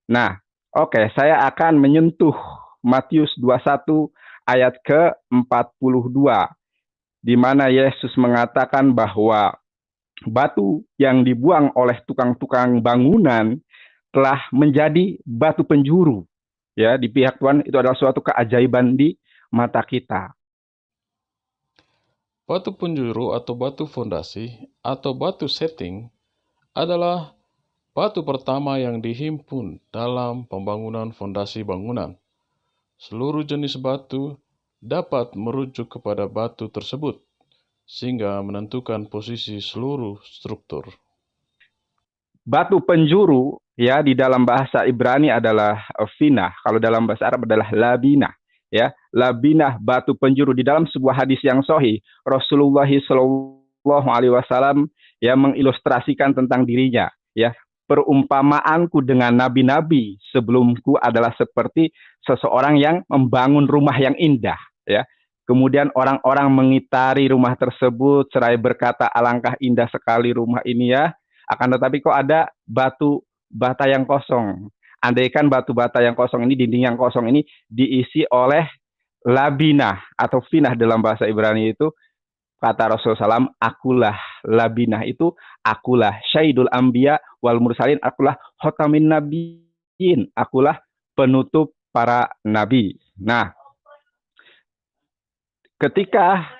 Nah, oke, saya akan menyentuh Matius 21 ayat ke-42, di mana Yesus mengatakan bahwa batu yang dibuang oleh tukang-tukang bangunan telah menjadi batu penjuru. Ya, di pihak Tuhan itu adalah suatu keajaiban di mata kita. Batu penjuru atau batu fondasi atau batu setting adalah batu pertama yang dihimpun dalam pembangunan fondasi bangunan. Seluruh jenis batu dapat merujuk kepada batu tersebut, sehingga menentukan posisi seluruh struktur. Batu penjuru ya di dalam bahasa Ibrani adalah finah, kalau dalam bahasa Arab adalah labinah. Ya, labinah batu penjuru. Di dalam sebuah hadis yang sahih, Rasulullah Shallallahu Alaihi Wasallam ya mengilustrasikan tentang dirinya. Ya, perumpamaanku dengan nabi-nabi sebelumku adalah seperti seseorang yang membangun rumah yang indah. Ya, kemudian orang-orang mengitari rumah tersebut seraya berkata, alangkah indah sekali rumah ini ya. Akan tetapi kok ada batu bata yang kosong. Andaikan batu bata yang kosong ini, dinding yang kosong ini diisi oleh labinah atau finah dalam bahasa Ibrani itu, kata Rasulullah SAW, akulah labinah itu, akulah syaidul ambia wal mursalin, akulah hotamin nabiin, akulah penutup para nabi. Nah, ketika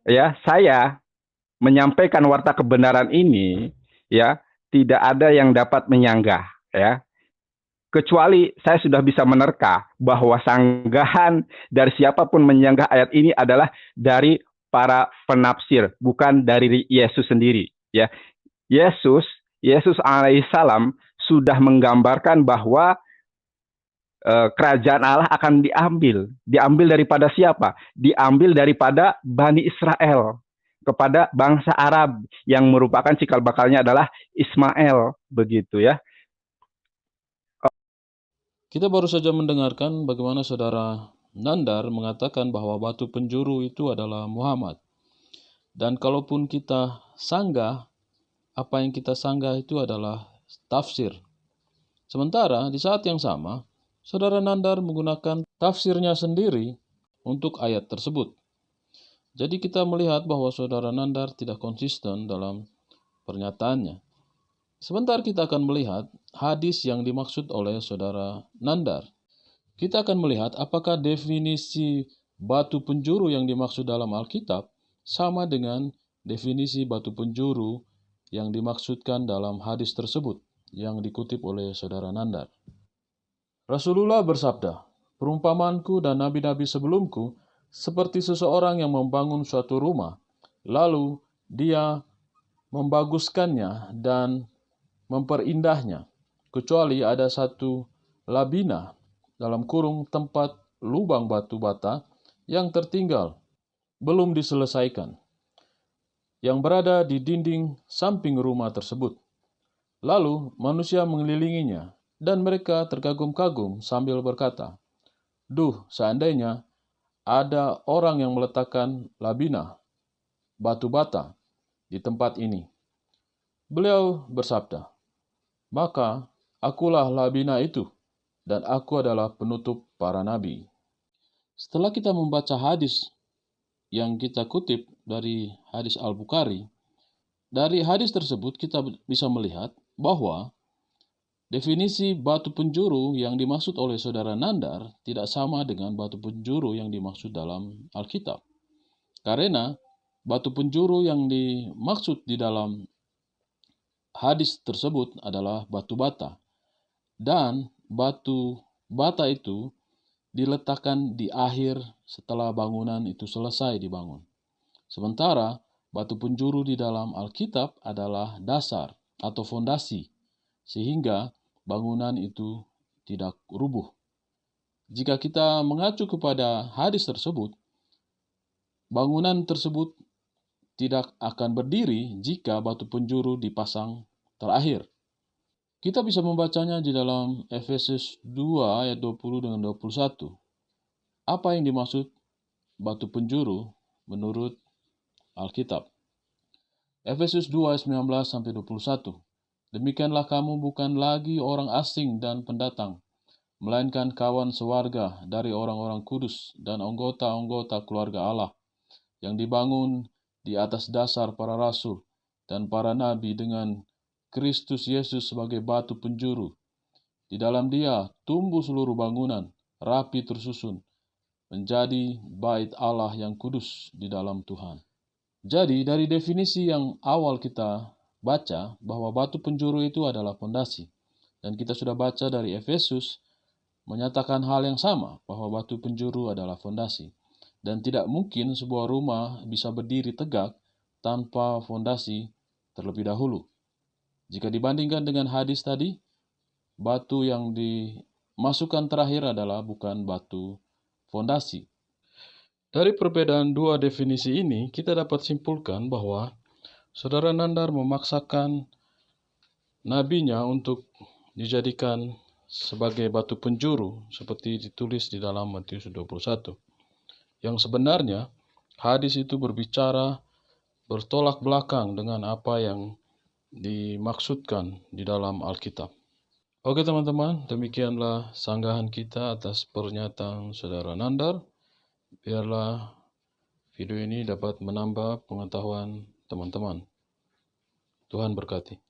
ya saya menyampaikan warta kebenaran ini, ya tidak ada yang dapat menyanggah, ya kecuali saya sudah bisa menerka bahwa sanggahan dari siapapun menyanggah ayat ini adalah dari para penafsir, bukan dari Yesus sendiri. Ya, Yesus, Yesus alaihissalam sudah menggambarkan bahwa kerajaan Allah akan diambil daripada siapa? Diambil daripada Bani Israel kepada bangsa Arab yang merupakan cikal bakalnya adalah Ismail, begitu ya. Kita baru saja mendengarkan bagaimana saudara Nandar mengatakan bahwa batu penjuru itu adalah Muhammad. Dan kalaupun kita sanggah, apa yang kita sanggah itu adalah tafsir. Sementara di saat yang sama, saudara Nandar menggunakan tafsirnya sendiri untuk ayat tersebut. Jadi kita melihat bahwa saudara Nandar tidak konsisten dalam pernyataannya. Sebentar kita akan melihat hadis yang dimaksud oleh saudara Nandar. Kita akan melihat apakah definisi batu penjuru yang dimaksud dalam Alkitab sama dengan definisi batu penjuru yang dimaksudkan dalam hadis tersebut yang dikutip oleh saudara Nandar. Rasulullah bersabda, "Perumpamanku dan nabi-nabi sebelumku seperti seseorang yang membangun suatu rumah, lalu dia membaguskannya dan memperindahnya, kecuali ada satu labina dalam kurung tempat lubang batu bata yang tertinggal, belum diselesaikan, yang berada di dinding samping rumah tersebut. Lalu manusia mengelilinginya, dan mereka terkagum-kagum sambil berkata, 'Duh, seandainya ada orang yang meletakkan labina, batu bata, di tempat ini.' Beliau bersabda, 'Maka akulah labina itu, dan aku adalah penutup para nabi.'" Setelah kita membaca hadis yang kita kutip dari hadis Al-Bukhari, dari hadis tersebut kita bisa melihat bahwa definisi batu penjuru yang dimaksud oleh saudara Nandar tidak sama dengan batu penjuru yang dimaksud dalam Alkitab. Karena batu penjuru yang dimaksud di dalam hadis tersebut adalah batu bata. Dan batu bata itu diletakkan di akhir setelah bangunan itu selesai dibangun. Sementara batu penjuru di dalam Alkitab adalah dasar atau fondasi, sehingga bangunan itu tidak rubuh. Jika kita mengacu kepada hadis tersebut, bangunan tersebut tidak akan berdiri jika batu penjuru dipasang terakhir. Kita bisa membacanya di dalam Efesus 2 ayat 20 dengan 21. Apa yang dimaksud batu penjuru menurut Alkitab? Efesus 2 ayat 19 sampai 21. Demikianlah kamu bukan lagi orang asing dan pendatang, melainkan kawan sewarga dari orang-orang kudus dan anggota-anggota keluarga Allah, yang dibangun di atas dasar para rasul dan para nabi dengan Kristus Yesus sebagai batu penjuru. Di dalam Dia tumbuh seluruh bangunan, rapi tersusun, menjadi bait Allah yang kudus di dalam Tuhan. Jadi dari definisi yang awal kita baca bahwa batu penjuru itu adalah fondasi. Dan kita sudah baca dari Efesus menyatakan hal yang sama bahwa batu penjuru adalah fondasi. Dan tidak mungkin sebuah rumah bisa berdiri tegak tanpa fondasi terlebih dahulu. Jika dibandingkan dengan hadis tadi, batu yang dimasukkan terakhir adalah bukan batu fondasi. Dari perbedaan dua definisi ini, kita dapat simpulkan bahwa Saudara Nandar memaksakan nabinya untuk dijadikan sebagai batu penjuru seperti ditulis di dalam Matius 21. Yang sebenarnya hadis itu berbicara bertolak belakang dengan apa yang dimaksudkan di dalam Alkitab. Oke teman-teman, demikianlah sanggahan kita atas pernyataan Saudara Nandar. Biarlah video ini dapat menambah pengetahuan teman-teman. Tuhan berkati.